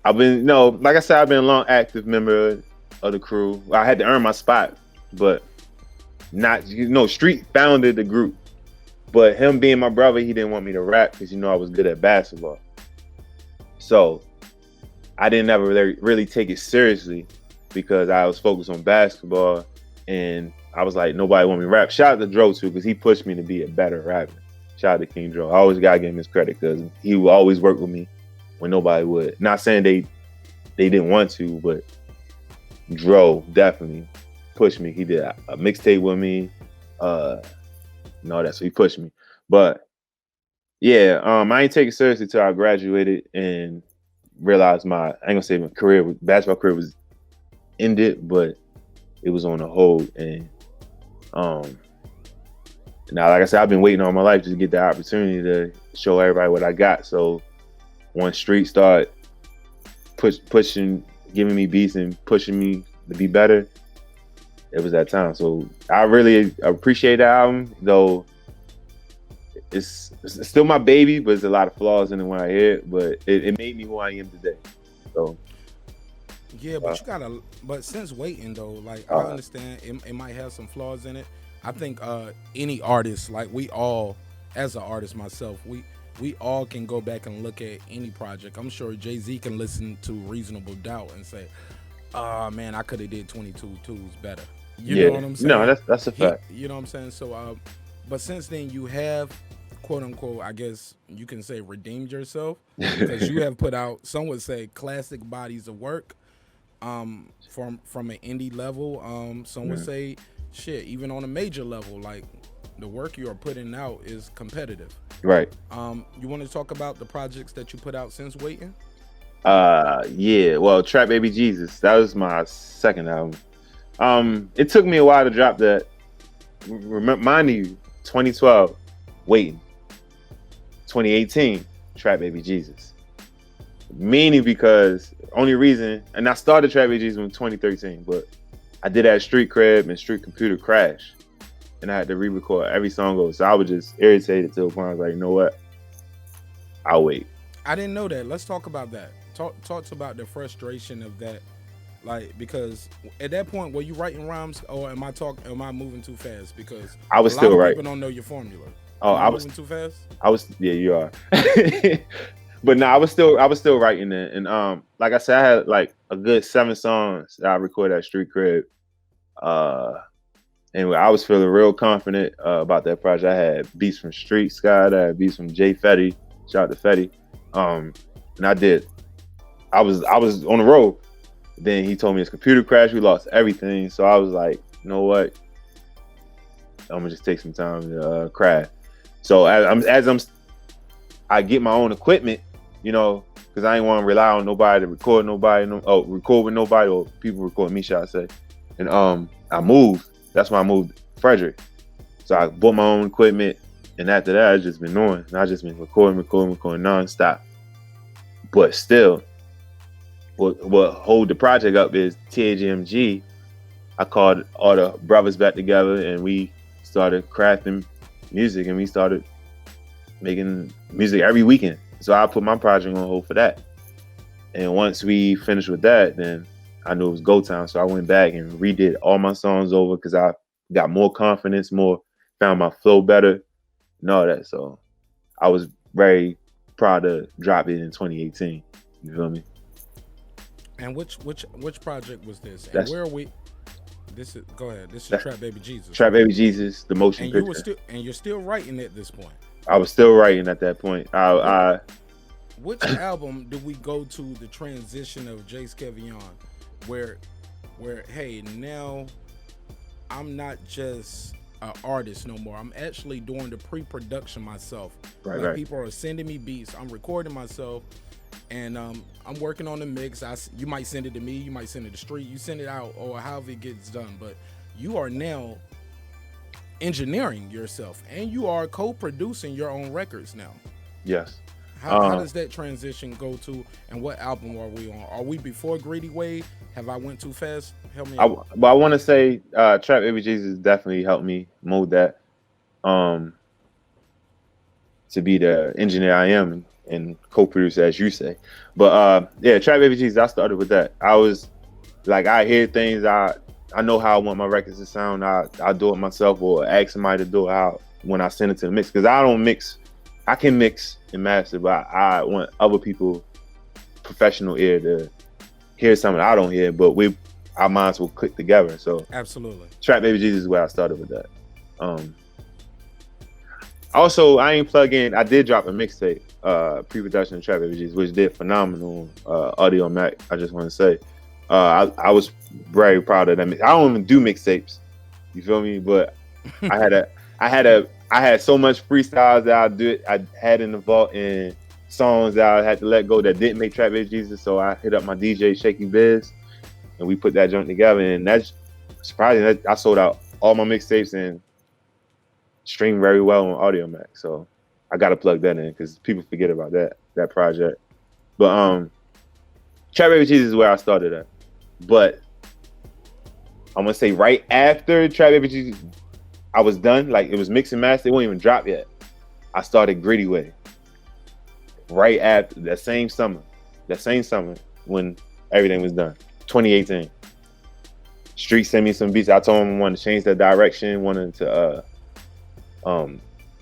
I've been, no, like I said, I've been a long active member of the crew. I had to earn my spot, but not, Street founded the group. But him being my brother, he didn't want me to rap because, I was good at basketball. So I didn't ever really take it seriously because I was focused on basketball. And I was like, nobody want me to rap. Shout out to Dro too, because he pushed me to be a better rapper. Shout out to King Dro. I always got to give him his credit because he would always work with me when nobody would. Not saying they didn't want to, but Dro definitely pushed me. He did a mixtape with me. So he pushed me. But yeah, I ain't take it seriously till I graduated and realized I ain't gonna say my basketball career was ended, but it was on a hold. And now, like I said, I've been waiting all my life to get the opportunity to show everybody what I got. So once Street started pushing, giving me beats and pushing me to be better, it was that time. So I really appreciate the album, though it's still my baby, but there's a lot of flaws in it when I hear it, but it made me who I am today. So yeah, but you gotta, but since waiting though, like I understand it might have some flaws in it. I think any artist, like we all, as an artist myself, we all can go back and look at any project. I'm sure Jay-Z can listen to Reasonable Doubt and say, oh man, I could have did 22 twos better. You know what I'm saying? No, that's a fact. You know what I'm saying? So but since then you have, quote unquote, I guess you can say, redeemed yourself, because you have put out, some would say, classic bodies of work from an indie level. Some would say, shit, even on a major level, like the work you are putting out is competitive. Right. You want to talk about the projects that you put out since waiting? Yeah. Well, Trap Baby Jesus, that was my second album. It took me a while to drop that. Mind you, 2012, waiting. 2018, Trap Baby Jesus. Meaning because only reason, and I started Trap Baby Jesus in 2013, but I did that Street Crib and Street Computer crash, and I had to re-record every song over. So I was just irritated to the point I was like, you know what? I'll wait. I didn't know that. Let's talk about that. Talk about the frustration of that, like, because at that point, were you writing rhymes, or am I moving too fast? Because I was still writing. People don't know your formula. Oh, I was moving too fast. Yeah, you are. But no, I was still writing it, and like I said, I had like a good 7 songs that I recorded at Street Crib. Anyway, I was feeling real confident about that project. I had beats from Street Scott, I had beats from Jay Fetty. Shout out to Fetty. And I did. I was on the road. Then he told me his computer crashed. We lost everything. So I was like, you know what? I'm gonna just take some time to crash. So I get my own equipment, because I ain't want to rely on nobody to record record with nobody, or people record me, shall I say. And I moved. That's why I moved Frederick. So I bought my own equipment, and after that, I've just been doing. And I've just been recording nonstop. But still, what hold the project up is TAGMG. I called all the brothers back together, and we started crafting music, and we started making music every weekend. So I put my project on hold for that. And once we finished with that, then I knew it was go time. So I went back and redid all my songs over because I got more confidence, found my flow better and all that. So I was very proud to drop it in 2018. You feel me? And which project was this? And where are we? Go ahead. This is Trap Baby Jesus. Trap Baby Jesus, the motion picture. You're still writing at this point. I was still writing at that point. Which album did we go to the transition of Jase Kevion, where hey, now I'm not just an artist no more. I'm actually doing the pre-production myself. Right. People are sending me beats. I'm recording myself, and I'm working on the mix. You might send it to me. You might send it to Street. You send it out, or however it gets done. But you are now engineering yourself, and you are co-producing your own records now. Yes. How does that transition go to, and what album are we on? Are we before Greedy Wave? Have I went too fast? Help me out. But I want to say Trap Baby Jesus definitely helped me mold that to be the engineer I am and co-producer, as you say. But yeah, Trap Baby Jesus, I started with that. I was like, I hear things, I know how I want my records to sound. I do it myself or ask somebody to do it when I send it to the mix, because I don't mix. I can mix and master, but I want other people, professional ear, to hear something I don't hear, but our minds will click together. So absolutely, Trap Baby Jesus is where I started with that. Also, I ain't plug in. I did drop a mixtape, pre-production of Trap Baby Jesus, which did phenomenal. Audio Mac. I just want to say, I was very proud of that. I don't even do mixtapes. You feel me? But I had so much freestyles that I had in the vault, and songs that I had to let go that didn't make Trap Baby Jesus. So I hit up my DJ Shaky Biz, and we put that joint together. And that's surprising. That I sold out all my mixtapes and streamed very well on Audio Mac. So I got to plug that in because people forget about that project. But Trap Baby Jesus is where I started at. But I'm gonna say right after Trap Baby Jesus, I was done. Like, it was mixed and mastered. It wasn't even dropped yet. I started Gritty Way. Right after that same summer when everything was done, 2018. Street sent me some beats. I told him I wanted to change that direction, wanted to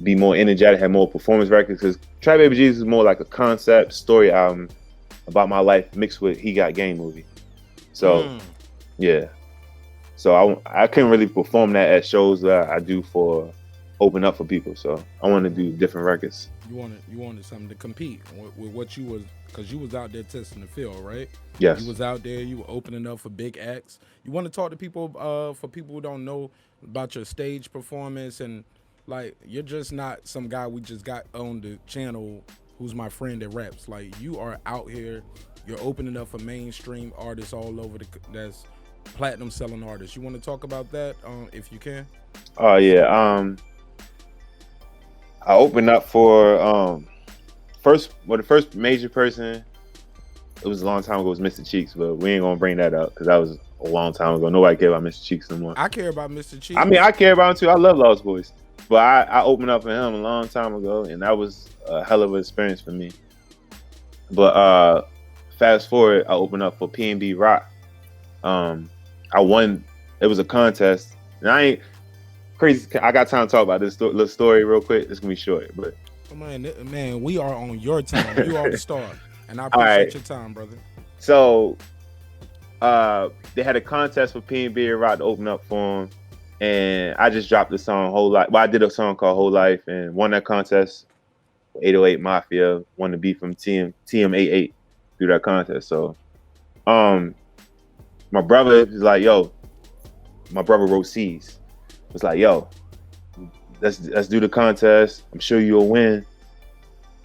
be more energetic, have more performance records, because Trap Baby Jesus is more like a concept story album about my life mixed with He Got Game movie. So yeah. So I couldn't really perform that at shows that I do for open up for people. So I wanted to do different records. You wanted something to compete with what you was, because you was out there testing the field, right? Yes. You was out there. You were opening up for big acts. You want to talk to people, for people who don't know about your stage performance, and like, you're just not some guy we just got on the channel who's my friend that raps. Like, you are out here. You're opening up for mainstream artists all over that's platinum selling artists. You want to talk about that, if you can? Oh yeah. I opened up for the first major person. It was a long time ago. Was Mr. Cheeks, but we ain't gonna bring that up because that was a long time ago. Nobody cared about Mr. Cheeks no more. I care about Mr. Cheeks. I mean, I care about him too. I love Lost Boys, but I opened up for him a long time ago, and that was a hell of an experience for me. But fast forward, I opened up for P&B Rock. I won. It was a contest, and I ain't crazy. I got time to talk about this little story real quick. It's gonna be short, but man, we are on your time. You are the star, and I appreciate your time, brother. So, they had a contest for P&B Rock to open up for him, and I just dropped the song Whole Life. Well, I did a song called Whole Life and won that contest. 808 Mafia won the beat from TM88 through that contest. So, my brother was like, yo, my brother wrote C's. Was like, yo, let's do the contest. I'm sure you'll win.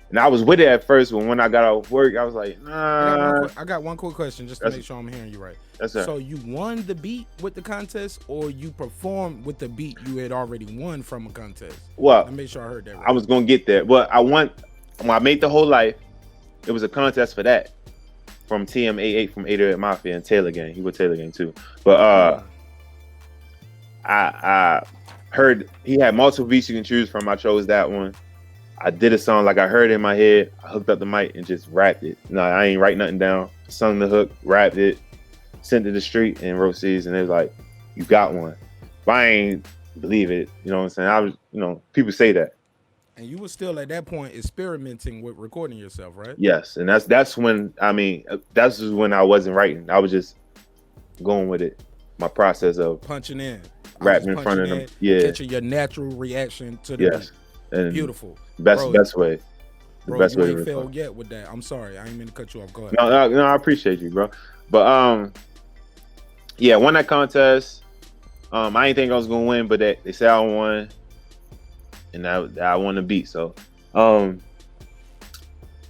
And I was with it at first, but when I got out of work, I was like, nah. I got one quick question just to make sure I'm hearing you right. So you won the beat with the contest, or you performed with the beat you had already won from a contest? Well, let me make sure I heard that right. I was gonna get there. But when I made the Whole Life, it was a contest for that. From TM88 from 808 Mafia and Taylor Gang. He was Taylor Gang too. But I heard he had multiple beats you can choose from. I chose that one. I did a song like I heard it in my head. I hooked up the mic and just rapped it. No, I ain't write nothing down. Sung the hook, rapped it, sent it to the street and wrote C's, and they was like, you got one. But I ain't believe it. You know what I'm saying? I was, people say that. And you were still at that point experimenting with recording yourself, right? Yes, and that's when that's when I wasn't writing. I was just going with it. My process of punching in, rapping in front of them, catching your natural reaction to the beat. And beautiful. Best way. Bro, best way. You ain't failed yet with that. I'm sorry, I ain't mean to cut you off. Go ahead. No, I appreciate you, bro. But yeah, won that contest. I didn't think I was gonna win, but they said I won, and I won the beat. So, the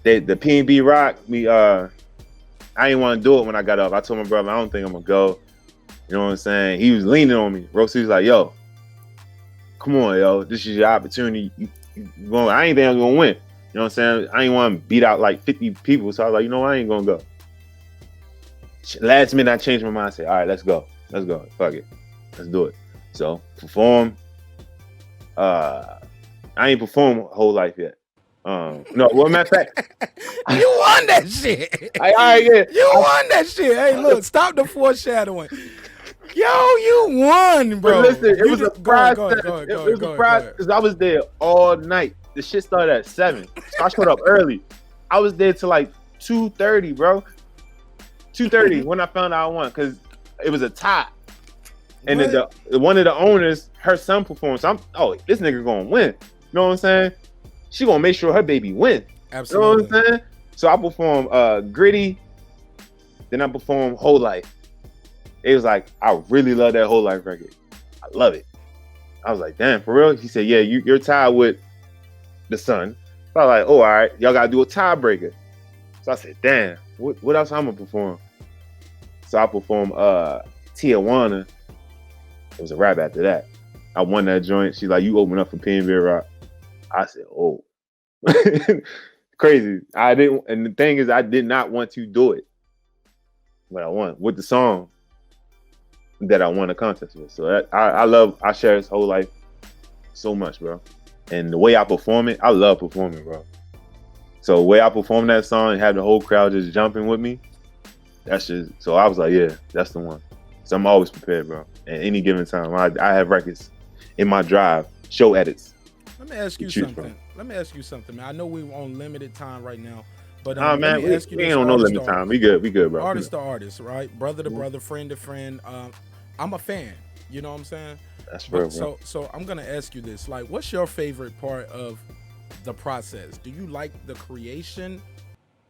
PNB Rock me. I didn't want to do it when I got up. I told my brother I don't think I'm gonna go. You know what I'm saying? He was leaning on me. Rosie was like, "Yo, come on, yo, this is your opportunity. I ain't think I was gonna win. You know what I'm saying? I ain't want to beat out like 50 people. So I was like, you know, I ain't gonna go. Last minute, I changed my mind. I said, all right, let's go. Let's go. Fuck it. Let's do it. So perform. I ain't performed whole life yet. No, well, matter of fact, you won that shit. All right, yeah. You won that shit. Hey, look, stop the foreshadowing. Yo, you won, bro. But listen, it was a surprise. It was a surprise because I was there all night. The shit started at 7, so I showed up early. I was there till like 2:30, bro. 2:30 when I found out I won because it was a tie. And then one of the owners, her son performed. So this nigga gonna win. You know what I'm saying? She gonna make sure her baby win. Absolutely. You know what I'm saying? So I performed Gritty, then I performed Whole Life. It was like, I really love that Whole Life record. I love it. I was like, damn, for real? He said, yeah, you're tied with the son. So I was like, oh, all right, y'all gotta do a tiebreaker. So I said, damn, what else I'm gonna perform? So I performed Tijuana. It was a rap after that. I won that joint. She's like, you open up for PNB Rock. I said, oh. Crazy. I didn't, and the thing is, I did not want to do it. But I won with the song that I won a contest with. So I share his Whole Life so much, bro. And the way I perform it, I love performing, bro. So the way I perform that song and have the whole crowd just jumping with me, that's just, so I was like, yeah, that's the one. So I'm always prepared, bro. At any given time, I have records in my drive, show edits. Let me ask you something. Man. I know we're on limited time right now, but man, we ain't on no limit time. We good, bro. Artist to artist, right? Brother to brother, friend to friend. I'm a fan. You know what I'm saying? That's real, bro. So I'm gonna ask you this: like, what's your favorite part of the process? Do you like the creation?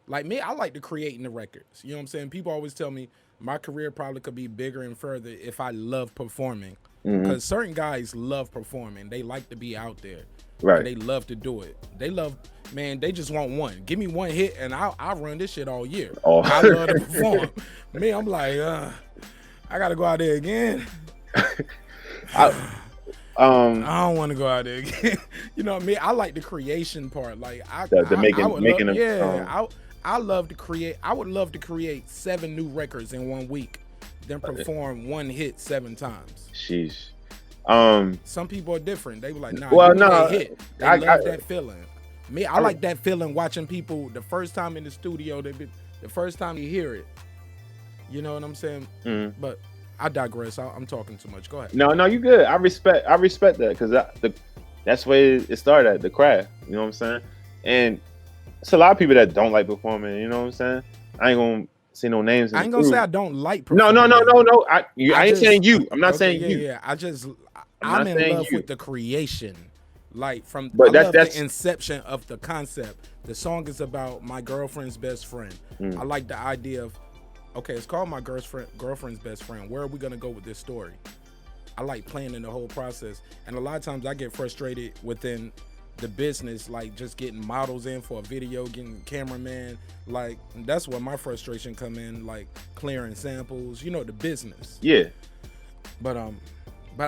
Like me, I like the creating the records. You know what I'm saying? People always tell me my career probably could be bigger and further if I love performing. Because certain guys love performing. They like to be out there. Right. And they love to do it. They love, man, they just want one. Give me one hit and I'll run this shit all year. Oh. I love to perform. Me, I'm like, I gotta go out there again. I don't want to go out there again. You know what I mean? I like the creation part. Like I love to create. I would love to create 7 new records in 1 week, then perform one hit 7 times. Sheesh. Some people are different. They were like, nah, hit. They love that feeling. Me, I like that feeling watching people the first time in the studio. The first time you hear it. You know what I'm saying? Mm-hmm. But I digress. I'm talking too much. Go ahead. No, you good. I respect that because that's where it started at, the craft. You know what I'm saying? And it's a lot of people that don't like performing. You know what I'm saying? I ain't gonna say no names. I ain't gonna say I don't like performing. No. I ain't saying you. I'm not saying you. Yeah. I'm in love with the creation. Like that's the inception of the concept. The song is about my girlfriend's best friend. I like the idea of, okay, it's called My Girlfriend's Best Friend. Where are we gonna go with this story? I like planning the whole process, and a lot of times I get frustrated within the business, like just getting models in for a video, getting cameraman. Like that's where my frustration come in, like clearing samples. You know, the business. Yeah. But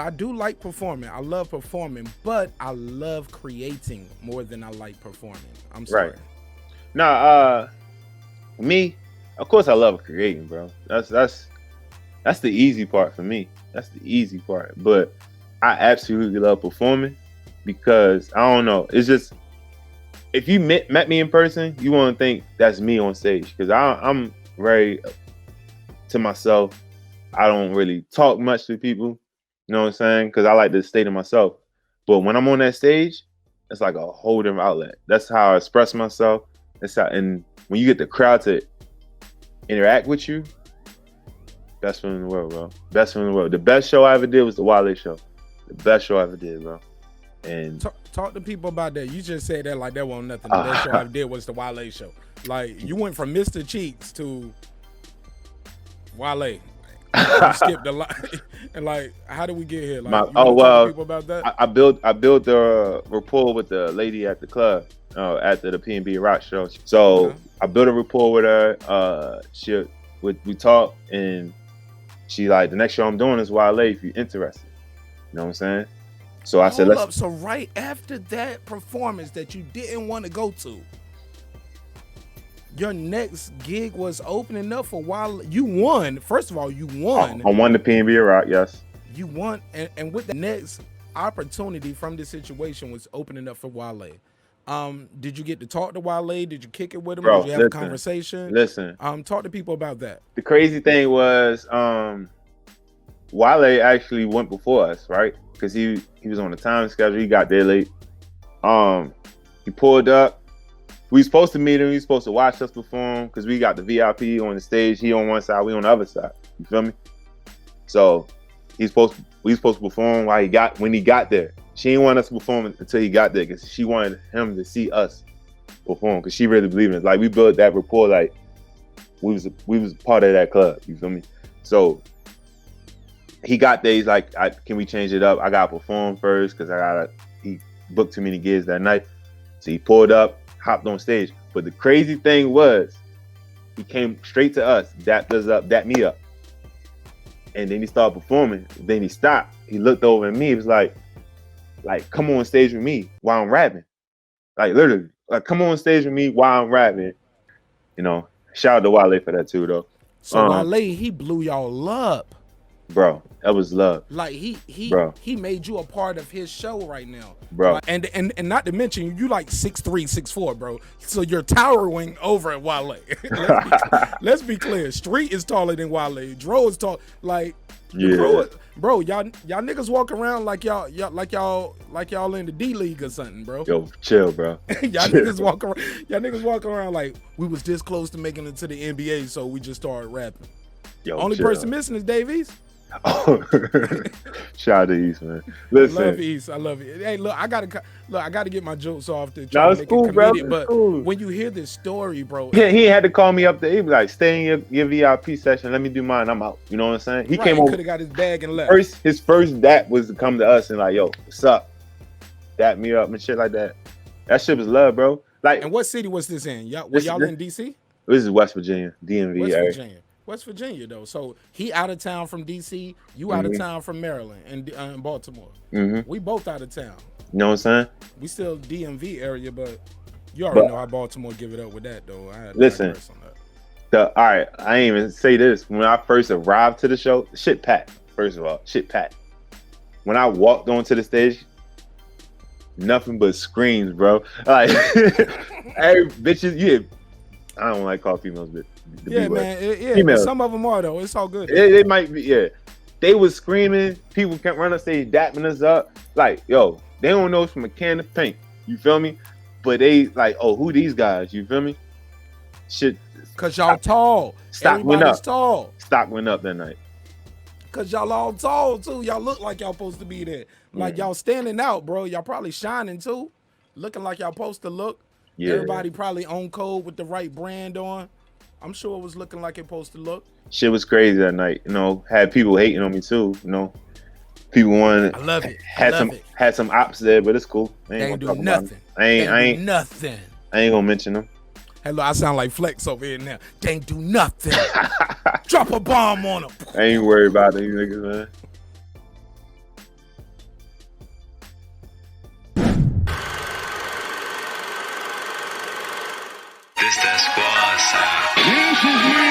I do like performing. I love performing, but I love creating more than I like performing. I'm sorry. Right. Nah, me, of course I love creating, bro. That's the easy part for me. That's the easy part. But I absolutely love performing because I don't know. It's just, if you met me in person, you won't think that's me on stage because I'm very to myself. I don't really talk much to people. You know what I'm saying? Because I like to stay to myself. But when I'm on that stage, it's like a whole different outlet. That's how I express myself. And when you get the crowd to interact with you, best feeling in the world, bro. Best feeling in the world. The best show I ever did was the Wale show. The best show I ever did, bro. And talk to people about that. You just said that like that wasn't nothing. The best show I ever did was the Wale show. Like you went from Mr. Cheeks to Wale. You skipped a lot. And like, how did we get here? Like, you oh want to talk to well, people about that? I built the rapport with the lady at the club after the P&B Rock show. So I built a rapport with her. We talked, and she like, the next show I'm doing is Wale if you're interested. You know what I'm saying? So I said, Hold up. So right after that performance that you didn't want to go to, your next gig was opening up for Wale. You won. First of all, you won. I won the P&B Rock, yes. You won, and with the next opportunity from this situation was opening up for Wale. Did you get to talk to Wale? Did you kick it with him? Bro, Did you have a conversation? Listen. Talk to people about that. The crazy thing was, Wale actually went before us, right? Because he was on the time schedule. He got there late. He pulled up. We supposed to meet him. He was supposed to watch us perform because we got the VIP on the stage. He on one side, we on the other side. You feel me? So we supposed to perform when he got there. She didn't want us to perform until he got there because she wanted him to see us perform because she really believed in us. Like, we built that rapport. Like, we was part of that club. You feel me? So he got there. He's like, can we change it up? I gotta perform first because he booked too many gigs that night. So he pulled up, hopped on stage. But the crazy thing was, he came straight to us, dapped us up, dapped me up. And then he started performing. Then he stopped. He looked over at me. He was like, come on stage with me while I'm rapping. Like, literally, like, come on stage with me while I'm rapping. You know, shout out to Wale for that too, though. So Wale, he blew y'all up. Bro, that was love. Like, he made you a part of his show right now, bro. Like, and not to mention, you like 6'3", 6'4", bro. So you're towering over at Wale. Let's be clear. Street is taller than Wale. Dro is tall. Like, yeah, bro. Y'all niggas walk around like y'all in the D League or something, bro. Yo, chill, bro. Niggas walk around like we was this close to making it to the NBA, so we just started rapping. Yo, only person missing is Dave East. Oh, shout out to East, man. Listen, I love East. I love it. Hey, look, I gotta get my jokes off to try to make it comedic, but cool. When you hear this story, bro, he had to call me up there. He was like, "Stay in your VIP session. Let me do mine. I'm out." You know what I'm saying? He came over. Could have got his bag and left. His first dap was to come to us and like, "Yo, what's up?" Dap me up and shit like that. That shit was love, bro. Like, and what city was this in? Y'all in DC? This is West Virginia, DMV. West Virginia, though. So he out of town from DC, you out of town from Maryland and Baltimore. We both out of town. You know what I'm saying? We still DMV area, but you already know how Baltimore give it up with that, though. Listen, all right, I ain't even say this. When I first arrived to the show, shit packed. First of all, shit packed. When I walked onto the stage, nothing but screams, bro. Like, every bitches, yeah. I don't like call females, but yeah, man. Females. Some of them are though. It's all good. It might be, yeah. They was screaming. People can't run on stage, dapping us up. Like, yo, they don't know it's from a can of paint. You feel me? But they like, oh, who these guys? You feel me? Shit. Cause y'all tall. Stock went up. Tall. Stock went up that night. Cause y'all all tall too. Y'all look like y'all supposed to be there. Like y'all standing out, bro. Y'all probably shining too. Looking like y'all supposed to look. Yeah. Everybody probably on code with the right brand on. I'm sure it was looking like it supposed to look. Shit was crazy that night. You know, had people hating on me too. You know, people wanted. I love it. Had some ops there, but it's cool. They ain't do nothing. I ain't nothing. I ain't gonna mention them. Hey, look, I sound like Flex over here now. They ain't do nothing. Drop a bomb on them. I ain't worried about these niggas, man. This that squad sound.